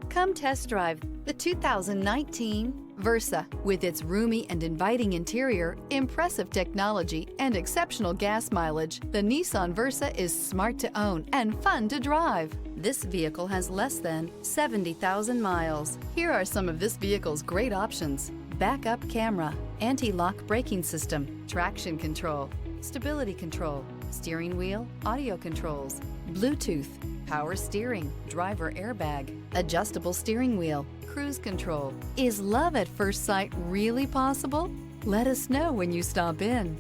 Come test drive the 2019 Versa. With its roomy and inviting interior, impressive technology, and exceptional gas mileage, the Nissan Versa is smart to own and fun to drive. This vehicle has less than 70,000 miles. Here are some of this vehicle's great options: backup camera, anti-lock braking system, traction control, stability control, steering wheel audio controls, Bluetooth, power steering, driver airbag, adjustable steering wheel, cruise control. Is love at first sight really possible? Let us know when you stop in.